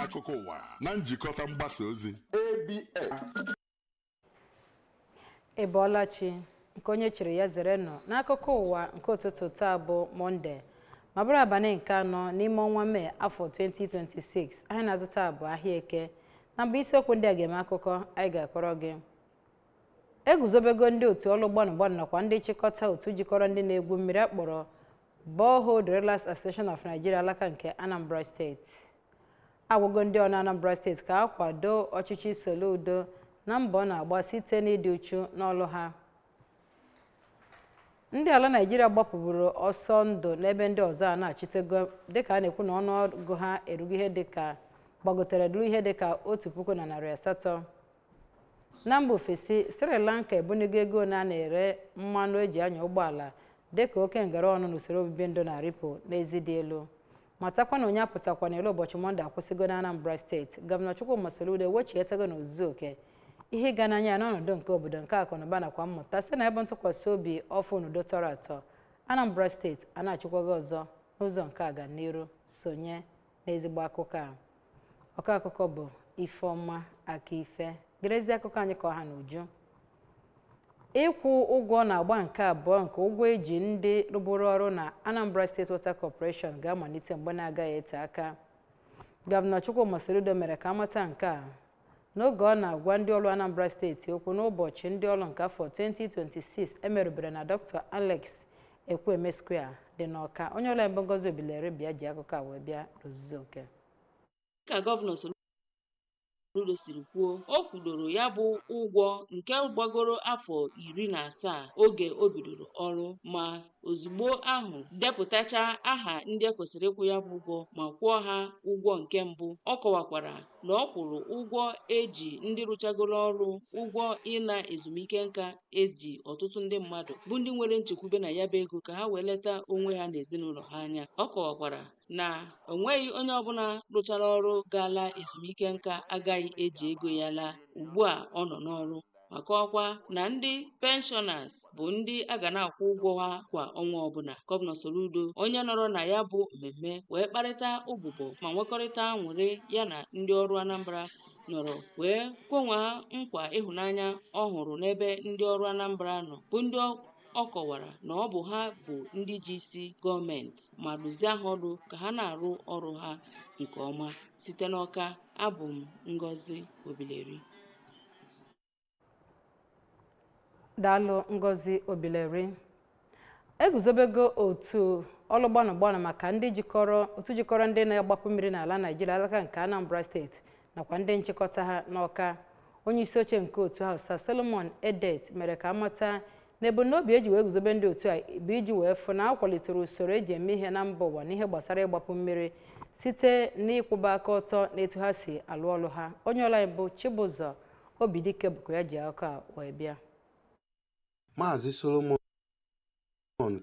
Akụkọ ụwa na njikọta mgbasa ozi ABS. Ebolachi nke onye chiri ya zere nọ n'akụkọ ụwa nke ụtụtụ taa bụ Mọnde ma bụrụ abalị nke anọ n'ime ọnwa Mee afọ 2026. Anyị na-azụta bụ ahịa Eke na mbụ isiokwu ndị a ga-eme akụkọ anyị ga-akọrọ gị. Eguzobego ndị otu ọlụ gbanụgbanụ nakwa ndị nchịkọta otu jikọrọ ndị na-egwu mmiri akpọrọ Borehole Drillers Association of Nigeria alaka nke Anambra Steeti. Agwụgo ndị ọna Anambra Steeti ka a kwado ọchịchị Soludo na mbọ na-agba site n'ịdị uchu n'ọlụ ha. Ndị ala Naịjirịa gbapụburu ọsọ ndụ n'ebe ndị ọzọ a na-achịtego dịka a na-ekwu na ọnụọgụ ha erugo ihe dịka gbagotere duru ihe dịka 1,800. Na mba ofesi, Sri Lanka ebunigo ego na na-ere mmanụ eji anya ụgbọala dịka oke ngara ọnụ n'usoro obibi ndụ na-arịpụ n'ezi dị elu. Matakwa na onye apụtakwa n'elu ụbọchị Mọnde akwụsịgo na Anambra Steeti. Gọvanọ Chukwuma Soludo ewechietego n'ozuzu oke ihe ịga n'anya n'ọnọdụ nke obodo nke akụnụba nakwa mmụta site na ebe ntụkwasị obi ọfụ n'udo tọrọ atọ. Anambra Steeti a na-achịkwago ọzọ n'ụzọ nke aga n'iru sonye n'ezigbo akụkọ a. Ọkọ akụkọ bụ Ifeọma Akife. Gerezi akụkọ anyị ka ọha na uju. Ịkwụ ụgwọ na-agba nke abụọ nke ụgwọ eji ndị rụbụrụ ọrụ na Anambra State Water Corporation ga-amalite mgbe na-agaghị ete aka. Gọvanọ Chukwuma Soludo mere ka amata nke a n'oge ọ na-agwa ndị ọrụ Anambra Steeti okwu n'ụbọchị ndị ọrụ nke afọ 2026 emerụbere na Dr. Alex Ekwueme Square dị n'Ọka. Onye ọrụ ebe Ngozi Obilere bịa ji akụkọ a wee bịa n'ozuzu oke. Ka Gọvanọ Soludo siri kwuo, o kwudoro ya bụ ụgwọ nke gbagoro afọ 17 oge o bidoro ọrụ ma ozugbo ahụ depụtacha aha ndị ekwesịrị ịkwụ ya bụ ụgwọ ma kwụọ ha ụgwọ nke mbụ. Ọ kọwakwara na ọ kwụrụ ụgwọ eji ndị rụchagoro ọrụ, ụgwọ ịna ezumike nka eji ọtụtụ ndị mmadụ bụ ndị nwere nchekwube na ya bụ ego ka ha wee leta onwe ha na ezinụlọ ha anya. Ọ kọwakwara na o nweghị onye ọbụla rụchara ọrụ gaala ezumike nka agaghị eji ego ya laa ugbu a ọ nọ n'ọrụ, ma kọwakwa na ndị penshọnas bụ ndị a ga na-akwụ ụgwọ ha kwa ọnwa ọbụla. Gọvanọ Soludo onye nọrọ na ya bụ mmemme wee kparịta ụbụbọ ma nwekọrịta aṅụrị ya na ndị ọrụ Anambra nọrọ wee kwenwaa nkwa ịhụnanya ọ hụrụ n'ebe ndị ọrụ Anambra nọ bụ ndị ọ kọwara na ọ bụ ha bụ ndị ji isi gọọmenti ma rụzie ha ọrụ ka ha na-arụ ọrụ ha nke ọma. Site n'Ọka, abụ m Ngozi Obileri. Daalụ Ngozi Obileri. Eguzobego otu ọlụ gbanụgbanụ maka ndị jikọrọ ndị na-agbapụ mmiri n'ala Naịjirịa alaka nke Anambra Steeti nakwa ndị nchịkọta ha n'Ọka. Onye isi oche nke otu ahụ Sir Solomon Edet mere ka amata na ebumnobi eji wee guzobe ndị otu a bụ iji wee fụ na akwalitere usoro eji eme ihe na mba ụwa n'ihe gbasara ịgbapụ mmiri site n'ịkwụba aka ọtọ n'etu ha si alụ ọlụ ha. Onye ọla bụ Chibụzọ Obidike bụkwa ya ji aka wee bịa. Maazị Solomon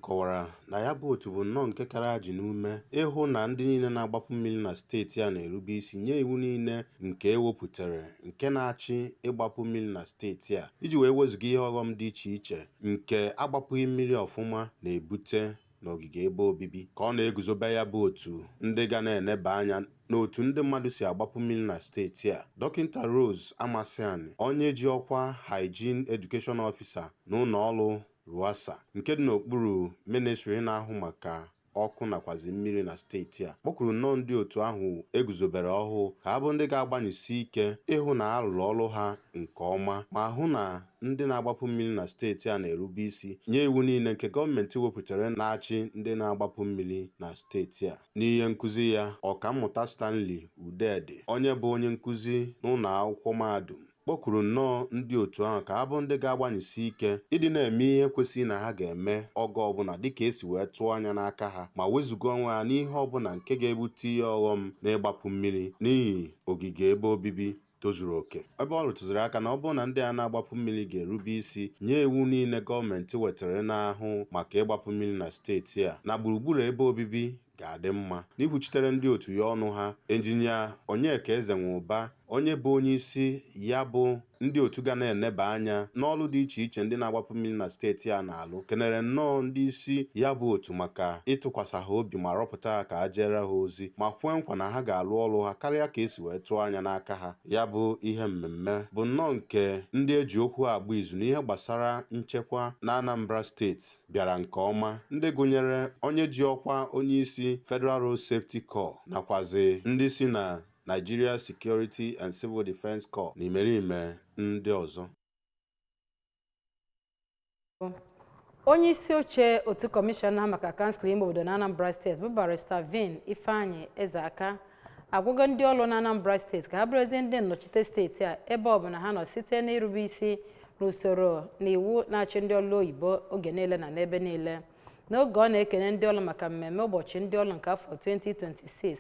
kọwara na ya bụ otu bụ nnọọ nke kara ji n'ume ịhụ na ndị niile na-agbapụ mmiri na steeti a na-erube isi nye iwu niile nke ewepụtara nke na-achị ịgbapụ mmiri na steeti a iji wee wezụga ihe ọghọm dị iche iche nke agbapụghị mmiri ọfụma na-ebute n'ogige ebe obibi. Ka ọ na-eguzobe ya bụ otu ndị ga na-eneba anya n'otu ndị mmadụ si agbapụ mmiri na steeti a, Dọkịta Rose Amasiani, onye ji ọkwa Hygiene Education Officer n'ụlọ ọrụ RUASA nke dị n'okpuru ministri na-ahụ maka ọkụ nakwazi mmiri na steeti a, kpọkwuru nnọọ ndị otu ahụ eguzobere ọhụụ ka ha bụ ndị ga-agbanyesi ike ịhụ na arụrụ ọrụ ha nke ọma ma hụ na ndị na-agbapụ mmiri na steeti a na-erube isi nye iwu niile nke gọọmenti wepụtara na-achị ndị na-agbapụ mmiri na steeti a. N'ihe nkụzi ya, Ọkammụta Stanley Udede, onye bụ onye nkụzi n'ụlọ akwụkwọ mahadum, kpọkwuru nnọọ ndị otu ahụ ka ha bụ ndị ga-agbanyesi ike ịdị na-eme ihe kwesịrị na ha ga-eme oge ọbụla dịka esi wee tụọ anya n'aka ha ma wezụga onwe ha n'ihe ọbụla nke ga-ebute ihe ọghọm n'ịgbapụ mmiri n'ihi ogige ebe obibi tozuru oke. Ebe ọ rụtụziri aka na ọ bụrụ na ndị a na-agbapụ mmiri ga-erube isi nye iwu niile gọọmenti wetara n'ahụ maka ịgbapụ mmiri na steeti a na gburugburu ebe obibi ga-adị mma. N'ikwuchitere ndị otu ya ọnụ ha, Injinia Onyeka Ezenwụba, onye bụ onye isi ya bụ ndị otu ga na-eneba anya n'ọrụ dị iche iche ndị na-agbapụ mmiri na steeti a na-alụ, kenere nnọọ ndị isi ya bụ otu maka ịtụkwasị ha obi ma rọpụta ha ka ha jere ha ozi ma kwee nkwa na ha ga-alụ ọrụ ha karịa ka esi wee tụọ anya n'aka ha. Ya bụ ihe mmemme bụ nnọọ nke ndị eji okwu agba izu n'ihe gbasara nchekwa na Anambra steeti bịara nke ọma, ndị gụnyere onye ji ọkwa onye isi Federal Road Safety Corps nakwazi ndị si na Nigeria Security and Civil Defense Corps na imerime ndị ọzọ. Onye isi oche otu kọmishọna maka kansụl ime obodo na Anambra steeti bụ Barrister Vin Ifeanyi Ezeaka agwụgo ndị ọrụ na Anambra steeti ka ha bụrụzie ndị nnọchite steeti a ebe ọ bụ na ha nọ site n'irube isi n'usoro na iwu na-achị ndị ọrụ oyibo oge niile na n'ebe niile. N'oge ọ na-ekene ndị ọrụ maka mmemme ụbọchị ndị ọrụ nke afọ 2026,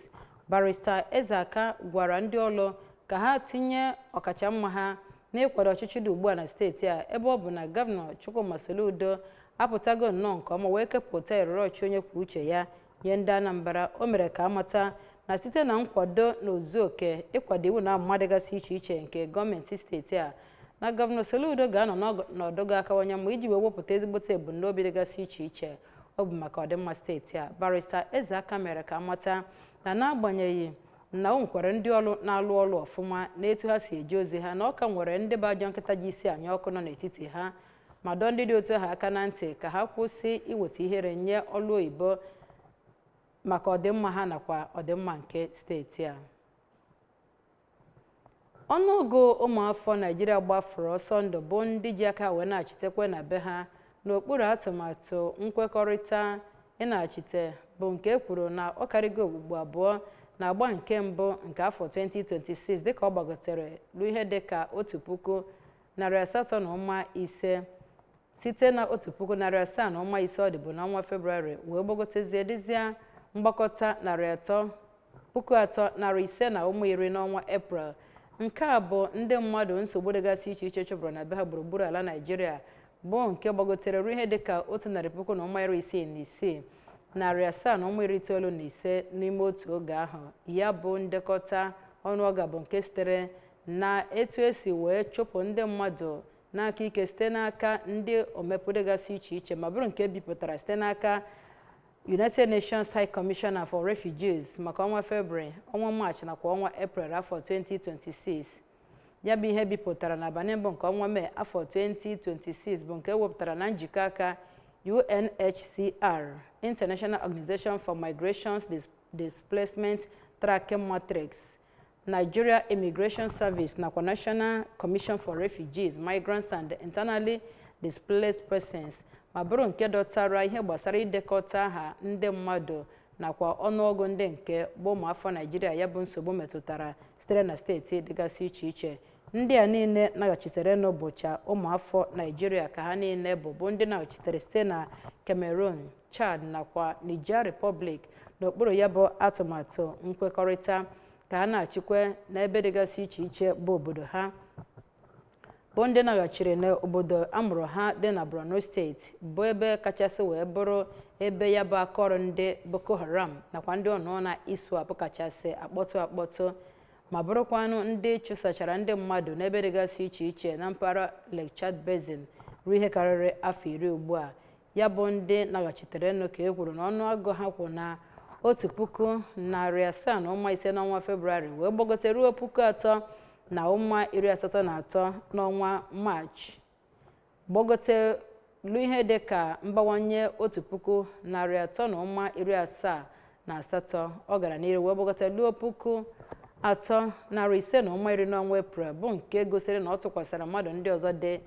Barrister Ezeaka gwara ndị ọrụ ka ha tinye ọkachamma ha n'ịkwado ọchịchị dị ugbu a na steeti a ebe ọ bụ na Gọvanọ Chukwuma Soludo apụtago nnọọ nke ọma wee kepụta eriri ọchị onye kwuo uche ya nye ndị Anambra. O mere ka amata na site na nkwado na ozu oke ịkwado iwu na amụma dịgasị iche iche nke gọọmenti steeti a, na Gọvanọ Soludo ga-anọ n'ọdụ ga-akawanye mma iji wee wepụta ezigbote ebumnobi dịgasị iche iche ọ bụ maka ọdịmma steeti a. Barrister Ezeaka mere ka amata na n'agbanyeghị na o nwekwara ndị ọrụ na-alụ ọrụ ọfụma n'etu ha si eji ozi ha, na ọ ka nwere ndị bụ ajọ nkịta ji isi anya ọkụ nọ n'etiti ha, ma dọọ ndị dị otu ha aka na ntị ka ha kwụsị iweta ihere nye ọrụ oyibo maka ọdịmma ha nakwa ọdịmma nke steeti a. Ọnụọgụ ụmụafọ Naịjirịa gbafuru ọsọ ndụ bụ ndị ji aka wee na-achitekwe na be ha n'okpuru atụmatụ nkwekọrịta ịnachite bụ nke e kwuru na ọ karịgo ogbugbu abụọ na agba nke mbụ nke afọ 2026 dịka ọ gbagotere ruo ihe dịka 1,805 site na 1,705 ọ dịbụ n'ọnwa Febrụwarị wee gbagotezie dịzịa mgbakọta 3,510 n'ọnwa Eprel. Nke a bụ ndị mmadụ nsogbu dịgasị iche iche chụpụrụ na be ha gburugburu ala Naịjirịa bụ nke gbagotere ruo ihe dịka 166,795 n'ime otu oge ahụ. Ya bụ ndekọta ọnụọgụ bụ nke sitere na etu esi wee chụpụ ndị mmadụ n'aka ike site n'aka ndị omepụ dịgasị iche iche ma bụrụ nke bipụtara site n'aka United Nations High Commissioner for Refugees maka ọnwa Febrụwarị, ọnwa Maachị nakwa ọnwa Eprel afọ 2026. Ya bụ ihe bipụtara n'abalị mbụ nke ọnwa Mee afọ 2026 bụ nke ewepụtara na njikọ aka UNHCR, International Organization for Migration's Displacement Tracking Matrix, Nigeria Immigration Service nakwa National Commission for Refugees, Migrants and Internally Displaced Persons, ma bụrụ nke dọtara ihe gbasara idekọta aha ndị mmadụ nakwa ọnụọgụ ndị nke bụ ụmụafọ Naịjirịa ya bụ nsogbu metụtara sitere na steeti dịgasị iche iche. Ndị a niile naghachitere n'ụbọchị ụmụafọ Naịjirịa ka ha niile bụ ndị naghachitere site na Cameroon, Chad nakwa Niger Republic n'okpuru ya bụ atụmatụ nkwekọrịta ka ha na-achịkwa n'ebe dịgasị iche iche bụ obodo ha, bụ ndị naghachiri n'obodo amụrụ ha dị na Borno steeti bụ ebe kachasị wee bụrụ ebe ya bụ akọrọ ndị Boko Haram nakwa ndị ọnụọ na ISWAP kachasị akpọtụ ma bụrụkwanụ ndị chụsachara ndị mmadụ n'ebe dịgasị iche iche na mpaghara Lake Chad Basin ruo ihe karịrị afọ 10 ugbu a. Ya bụ ndị naghachiterenụ ka e kwuru na ọnụọgụ ha kwụ na 1,705 n'ọnwa Febrụwarị wee gbagote ruo 3,083 n'ọnwa Maachị, gbagote ruo ihe dịka mbawanye 1,378. Ọ gara n'ihu wee gbagote ruo 3,510 n'ọnwa Eprel bụ nke gosiri na ọ tụkwasịrị mmadụ ndị ọzọ dị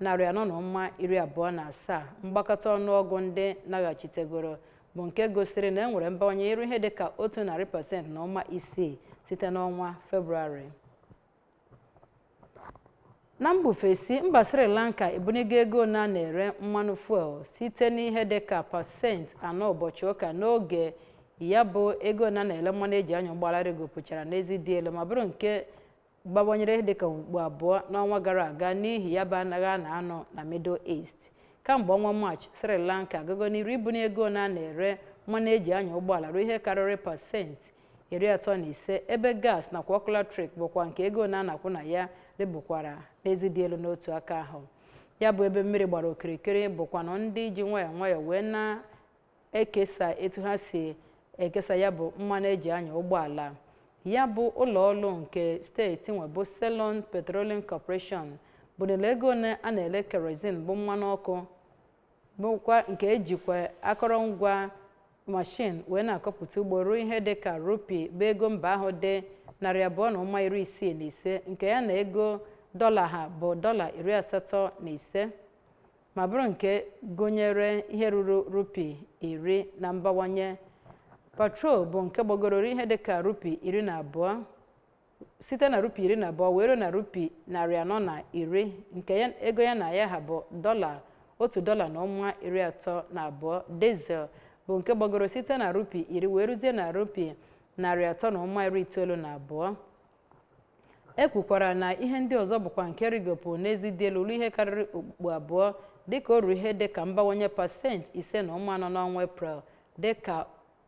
427. Mgbakọta ọnụọgụ ndị naghachitegoro bụ nke gosiri na e nwere mbawanye iru ihe dịka 100% n'ọnwa isii site n'ọnwa Febrụwarị. Na mbufesi, mba Sri Lanka ebunigo ego na na-ere mmanụ fuel site n'ihe dịka pasent 4 ụbọchị ụka n'oge ya bụ ego na na-ele mmanụ eji anya ụgbọala rigopụchara n'ezi dị elu ma bụrụ nke gbawanyere dịka ugbo abụọ n'ọnwa gara aga n'ihi ya bụ anaghị na-anọ na Middle East. Kamgbe ọnwa Maachị, Sri Lanka agago n'iru ibunye ego na na-ere mmanụ eji anya ụgbọala ruo ihe karịrị pasentị 35 ebe gas nakwa ọkụ latrik bụkwa nke ego na-anakwụ na ya rịbụkwara n'ezi dị elu n'otu aka ahụ. Ya bụ ebe mmiri gbara okirikiri bụkwanụ ndị ji nwayọọ nwayọọ wee na-ekesa etu ha si ekesa ya bụ mmanụ eji anya ụgbọala. Ya bụ ụlọ ọrụ nke steeti nwe bụ Ceylon Petroleum Corporation bụdịla ego a na-ele kerozin bụ mmanụ ọkụ bụkwa nke ejikwa akọrọngwa mashin wee na-akọpụta ugbo ruo ihe dịka rupi bụ ego mba ahụ dị 265 nke ya na ego dọla ha bụ dọla 85 ma bụrụ nke gụnyere ihe ruru rupi 10 na mbawanye. Patrol bụ nke gbagoro ihe dịka rupi 12 site na rupi 12 wee ruo na rupi 410 nke ego ya na ya ha bụ $1.32. Diesel bụ nke gbagoro site na rupi 10 wee ruzie na rupi 392. Ekwukwara na ihe ndị ọzọ bụkwa nke rigopụ n'ezi dị elu ihe karịrị okpukpu abụọ dịka o ruru ihe dịka mbawanye pasentị 5.4 n'ọnwa Eprel dịka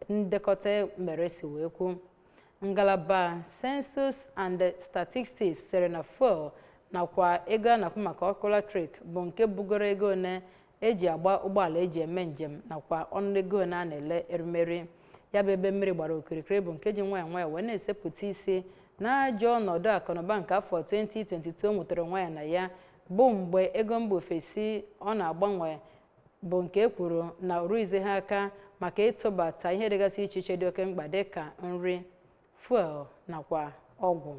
ndekọta mere si wee kwu. Ngalaba Census and Statistics sịrị na fuel nakwa ego a na-akwụ maka ọkụ latrik bụ nke bugoro ego one eji agba ụgbọala eji eme njem nakwa ọnụego one a na-ele erimeri. Ya bụ ebe mmiri gbara okirikiri bụ nke ji nwayọọ nwayọọ wee na-esepụta isi n'ajọ ọnọdụ akụnụba nke afọ 2022 nwetara onwe ya na ya bụ mgbe ego mba ofesi ọ na-agbanwe bụ nke ekwuru na oruize ha aka maka ịtụbata ihe dịgasị iche iche dị oke mkpa dịka nri, fuel nakwa ọgwụ.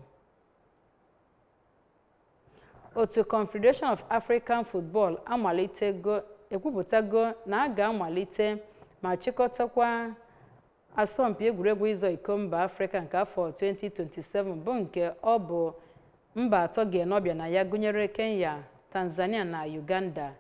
Otu Confederation of African Football ekwupụtago na a ga-amalite ma chịkọtakwa asọmpi egwuregwu ịzọ iko mba Afrịka nke afọ 2027 bụ nke ọ bụ mba atọ ga-enọbịa na ya gụnyere Kenya, Tanzania na Uganda.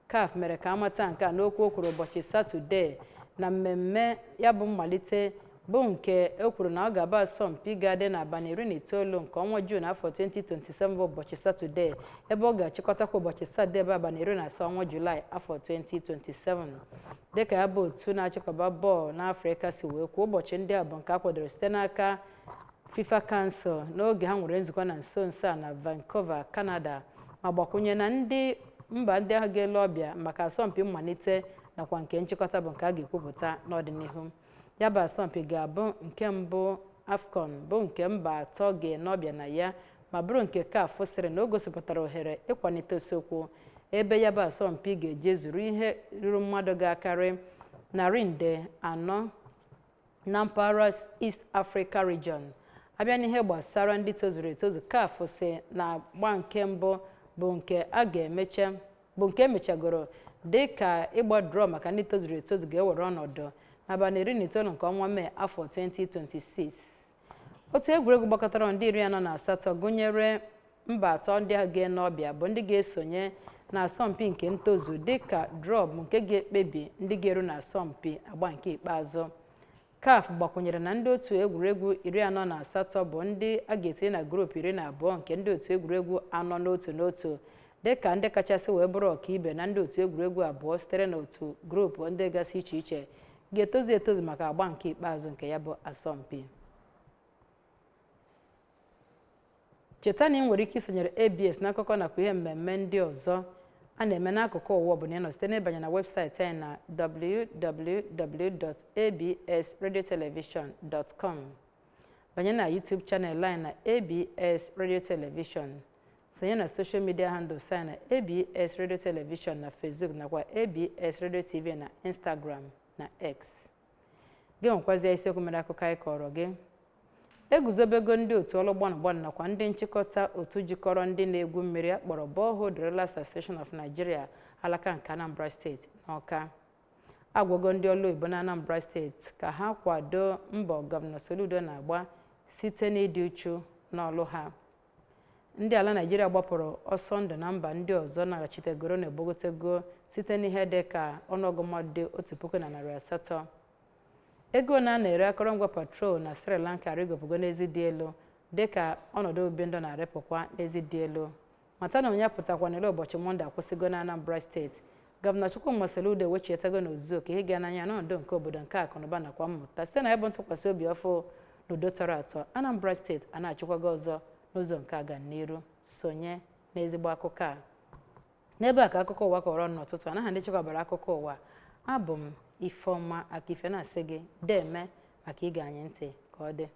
CAF mere ka amata nke a n'okwu o kwuru ụbọchị Satọde na mmemme ya bụ mmalite bụ nke e kwuru na ọ ga-aba asọmpi ga-adị n'abalị 19 nke ọnwa Juun afọ 2027 bụ ụbọchị Satọde ebe ọ ga-achịkọtakwa ụbọchị Satọde bụ abalị 17 ọnwa Julaị afọ 2027. Dịka ya bụ otu na-achịkọba bọọlụ n'Afrịka si wee kwuo, ụbọchị ndị a bụ nke a kwadoro site n'aka FIFA Council n'oge ha nwere nzukọ na nso nso a na Vancouver, Canada, ma gbakwunye na mba ndị ahụ ga-ele ọbịa maka asọmpi mmalite nakwa nke nchịkọta bụ nke a ga-ekwupụta n'ọdịnihu. Ya bụ asọmpi ga-abụ nke mbụ AFCON bụ nke mba atọ ga-enọbịa na ya ma bụrụ nke CAF sịrị na o gosipụtara ohere ịkwalite isiokwu ebe ya bụ asọmpi ga-eji zuru ihe ruru mmadụ ga-akarị 400 na mpaghara East Africa Region. Abịa n'ihe gbasara ndị tozuru etozu, CAF sị na agba nke mbụ bụ nke emechagoro dịka ịgba drọọ maka ndị tozuru etozu ga-ewere ọnọdụ n'abalị 19 nke ọnwa Mee afọ 2026. Otu egwuregwu gbakọtara ndị 48 gụnyere mba atọ ndị ahụ ga-enọbịa bụ ndị ga-esonye na asọmpi nke ntozu dịka drọọ bụ nke ga-ekpebi ndị ga-eru na asọmpi agba nke ikpeazụ. CAF gbakwunyere na ndị otu egwuregwu 48 bụ ndị a ga-etinye na grupu 12 nke ndị otu egwuregwu 4 n'otu n'otu dịka ndị kachasị wee bụrụ ọkaibe na ndị otu egwuregwu abụọ sitere n'otu grupu ndị gasị iche iche ga-etozu etozu maka agba nke ikpeazụ nke ya bụ asọmpi. Cheta na ị nwere ike isonyere ABS n'akụkọ nakwa ihe mmemme ndị ọzọ a na-eme n'akụkụ ụwa ọbụla ị nọ site n'ịbanye na webụsaịtị anyị na www.absradiotelevision.com. Banye na YouTube chanel anyị na ABS Radio Television. Sonye na social media handles anyị na ABS Radio Television na Facebook nakwa ABS Radio TV na Instagram na X. Gị nwekwazie isiokwu mere akụkọ anyị kọrọ gị. Eguzobego ndị otu ọrụ gbanụgbanụ nakwa ndị nchịkọta otu jikọrọ ndị na-egwu mmiri akpọrọ Borehole Drillers Association of Nigeria alaka nke Anambra Steeti n'Awka. Agwago ndị ọrụ oyibo na Anambra Steeti ka ha kwado mbọ Gọvanọ Soludo na-agba site n'ịdị uchu n'ọrụ ha. Ndị ala Naịjirịa gbapụrụ ọsọ ndụ na mba ndị ọzọ naghachitegoro na egbogotego site n'ihe dị ka ọnụọgụ mmadụ dị 1,800. Ego na-ere akọrọngwa patrol na Sri Lanka rigopụgo n'ezi dị elu dịka ọnọdụ obibi ndụ na-arịpụkwa n'ezi dị elu. Mata na onye pụtakwa n'elu ụbọchị Mọnde akwụsịgo na Anambra Steeti Gọvanọ Chukwuma Soludo ewechietago n'ozuzu oke ihe ga n'anya n'ọnọdụ nke obodo nke akụnụba nakwa mmụta site na ebe ntụkwasị obi ọfụ n'udo tọrọ atọ. Anambra steeti a na-achịkwago ọzọ n'ụzọ nke aga n'iru. Sonye n'ezigbo akụkọ a. N'ebe a ka akụkọ ụwa kọrọ n'ụtụtụ anaghị ndị chịkọbara akụkọ ụwa. Abụ m Ifeọma Akife na-asị gị deme maka ige anyị ntị ka ọ dị.